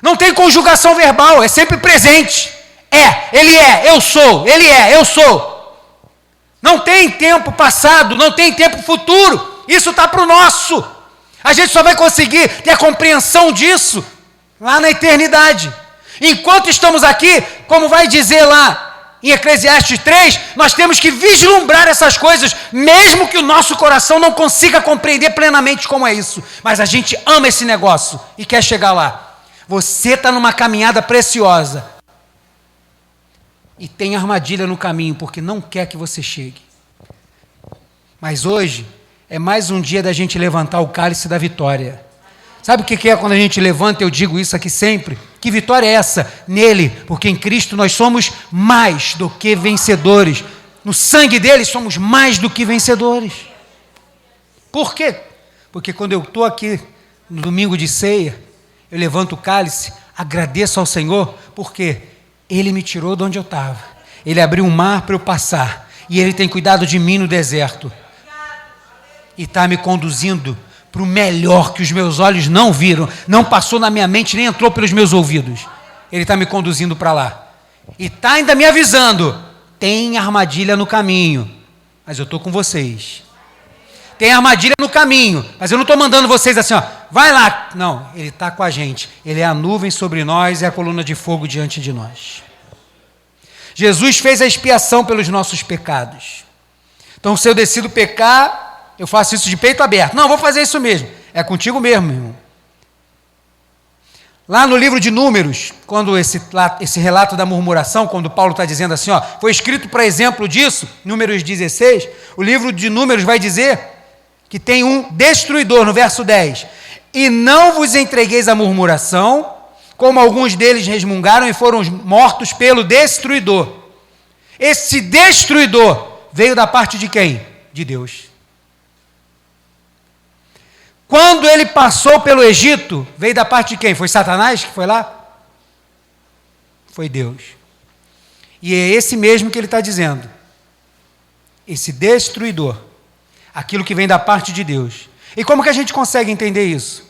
Não tem conjugação verbal, é sempre presente. Ele é, eu sou, ele é, eu sou. Não tem tempo passado, não tem tempo futuro. Isso está para o nosso. A gente só vai conseguir ter a compreensão disso lá na eternidade. Enquanto estamos aqui, como vai dizer lá Em Eclesiastes 3, nós temos que vislumbrar essas coisas, mesmo que o nosso coração não consiga compreender plenamente como é isso. Mas a gente ama esse negócio e quer chegar lá. Você está numa caminhada preciosa. E tem armadilha no caminho, porque não quer que você chegue. Mas hoje é mais um dia da gente levantar o cálice da vitória. Sabe o que é quando a gente levanta? Eu digo isso aqui sempre. Que vitória é essa? Nele, porque em Cristo nós somos mais do que vencedores. No sangue dele somos mais do que vencedores. Por quê? Porque quando eu estou aqui no domingo de ceia, eu levanto o cálice, agradeço ao Senhor, porque Ele me tirou de onde eu estava. Ele abriu um mar para eu passar. E Ele tem cuidado de mim no deserto. E está me conduzindo para o melhor que os meus olhos não viram, não passou na minha mente, nem entrou pelos meus ouvidos. Ele está me conduzindo para lá. E está ainda me avisando, tem armadilha no caminho, mas eu estou com vocês. Tem armadilha no caminho, mas eu não estou mandando vocês assim, ó, vai lá. Não, Ele está com a gente. Ele é a nuvem sobre nós e a coluna de fogo diante de nós. Jesus fez a expiação pelos nossos pecados. Então, se eu decido pecar, eu faço isso de peito aberto. Não, vou fazer isso mesmo. É contigo mesmo, meu irmão. Lá no livro de Números, quando esse relato da murmuração, quando Paulo está dizendo assim, ó, foi escrito para exemplo disso, Números 16, o livro de Números vai dizer que tem um destruidor, no verso 10. E não vos entregueis à murmuração, como alguns deles resmungaram e foram mortos pelo destruidor. Esse destruidor veio da parte de quem? De Deus. Quando ele passou pelo Egito, veio da parte de quem? Foi Satanás que foi lá? Foi Deus. E é esse mesmo que ele está dizendo. Esse destruidor. Aquilo que vem da parte de Deus. E como que a gente consegue entender isso?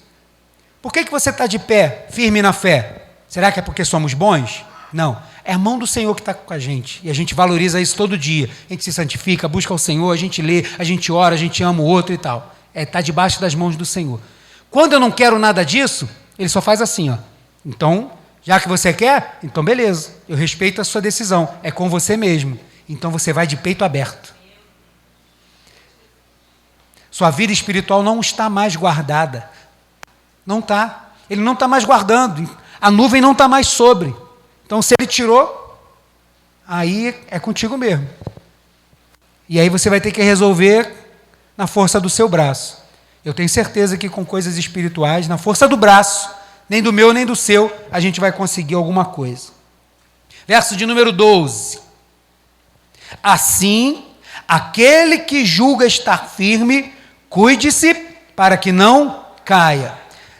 Por que você está de pé, firme na fé? Será que é porque somos bons? Não. É a mão do Senhor que está com a gente. E a gente valoriza isso todo dia. A gente se santifica, busca o Senhor, a gente lê, a gente ora, a gente ama o outro e tal. Está debaixo das mãos do Senhor. Quando eu não quero nada disso, Ele só faz assim, ó. Então, já que você quer, então beleza, eu respeito a sua decisão, é com você mesmo. Então você vai de peito aberto. Sua vida espiritual não está mais guardada. Não está. Ele não está mais guardando. A nuvem não está mais sobre. Então se Ele tirou, aí é contigo mesmo. E aí você vai ter que resolver na força do seu braço. Eu tenho certeza que com coisas espirituais, na força do braço, nem do meu nem do seu, a gente vai conseguir alguma coisa. Verso de número 12. Assim, aquele que julga estar firme, cuide-se para que não caia.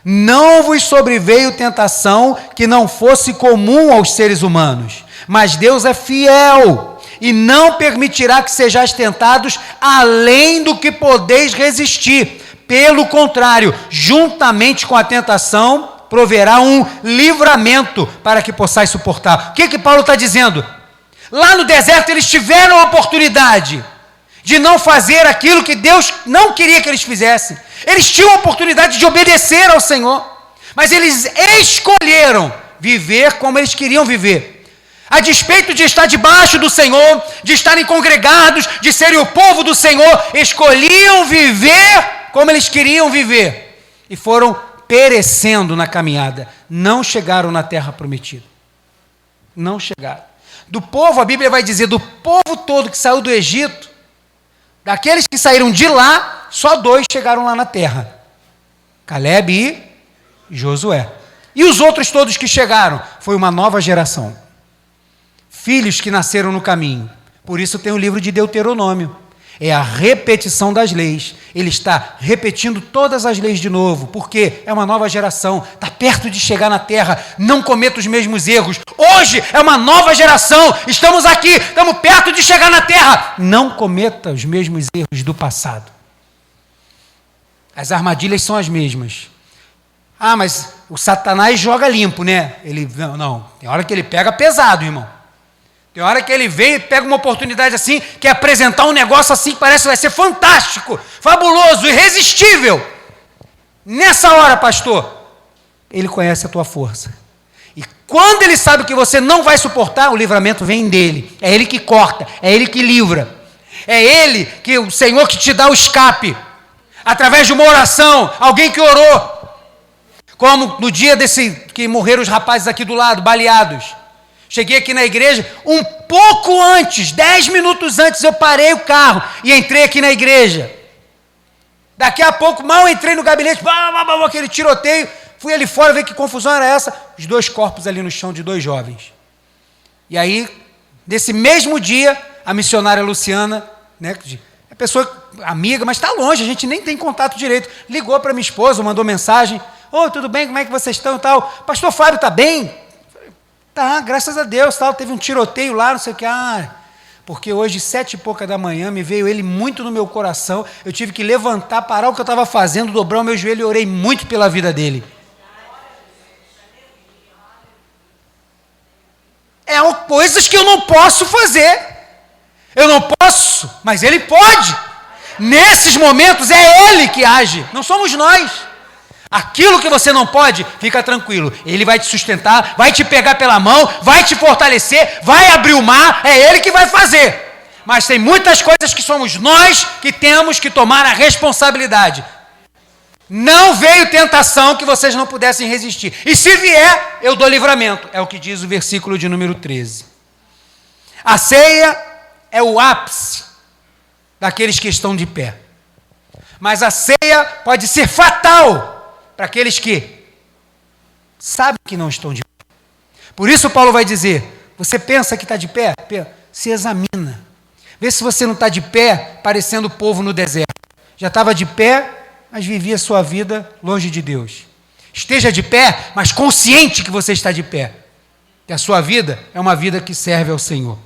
Não vos sobreveio tentação que não fosse comum aos seres humanos, mas Deus é fiel e não permitirá que sejais tentados além do que podeis resistir. Pelo contrário, juntamente com a tentação, proverá um livramento para que possais suportar. O que Paulo está dizendo? Lá no deserto eles tiveram a oportunidade de não fazer aquilo que Deus não queria que eles fizessem. Eles tinham a oportunidade de obedecer ao Senhor, mas eles escolheram viver como eles queriam viver. A despeito de estar debaixo do Senhor, de estarem congregados, de serem o povo do Senhor, escolhiam viver como eles queriam viver. E foram perecendo na caminhada. Não chegaram na terra prometida. Não chegaram. Do povo, a Bíblia vai dizer, do povo todo que saiu do Egito, daqueles que saíram de lá, só 2 chegaram lá na terra. Caleb e Josué. E os outros todos que chegaram, foi uma nova geração. Filhos que nasceram no caminho. Por isso tem o livro de Deuteronômio. É a repetição das leis. Ele está repetindo todas as leis de novo, porque é uma nova geração, está perto de chegar na terra, não cometa os mesmos erros. Hoje é uma nova geração, estamos aqui, estamos perto de chegar na terra. Não cometa os mesmos erros do passado. As armadilhas são as mesmas. Ah, mas o Satanás joga limpo, né? Ele, não, tem hora que ele pega pesado, irmão. Tem hora que ele vem e pega uma oportunidade assim, quer apresentar um negócio assim que parece que vai ser fantástico, fabuloso, irresistível. Nessa hora, pastor, ele conhece a tua força. E Quando ele sabe que você não vai suportar, o livramento vem dele. É ele que corta, é ele que livra. É ele que o Senhor que te dá o escape. Através de uma oração, alguém que orou. Como no dia que morreram os rapazes aqui do lado, baleados. Cheguei aqui na igreja, um pouco antes, 10 minutos antes, eu parei o carro e entrei aqui na igreja. Daqui a pouco, mal entrei no gabinete, aquele tiroteio, fui ali fora ver que confusão era essa, os 2 corpos ali no chão de 2 jovens. E aí, nesse mesmo dia, a missionária Luciana, né, é pessoa amiga, mas está longe, a gente nem tem contato direito, ligou para minha esposa, mandou mensagem, tudo bem, como é que vocês estão e tal? Pastor Fábio está bem? Tá, graças a Deus, tal, teve um tiroteio lá, não sei o que, porque hoje, 7h pouca da manhã, me veio ele muito no meu coração, eu tive que levantar, parar o que eu estava fazendo, dobrar o meu joelho e orei muito pela vida dele. Coisas que eu não posso fazer, eu não posso, mas ele pode. Nesses momentos é ele que age, não somos nós. Aquilo que você não pode, fica tranquilo, ele vai te sustentar, vai te pegar pela mão, vai te fortalecer, vai abrir o mar, é ele que vai fazer. Mas tem muitas coisas que somos nós que temos que tomar a responsabilidade. Não veio tentação que vocês não pudessem resistir, e se vier, eu dou livramento, é o que diz o versículo de número 13. A ceia é o ápice daqueles que estão de pé, mas a ceia pode ser fatal para aqueles que sabem que não estão de pé. Por isso Paulo vai dizer, você pensa que está de pé? Se examina. Vê se você não está de pé, parecendo o povo no deserto. Já estava de pé, mas vivia sua vida longe de Deus. Esteja de pé, mas consciente que você está de pé. Que a sua vida é uma vida que serve ao Senhor.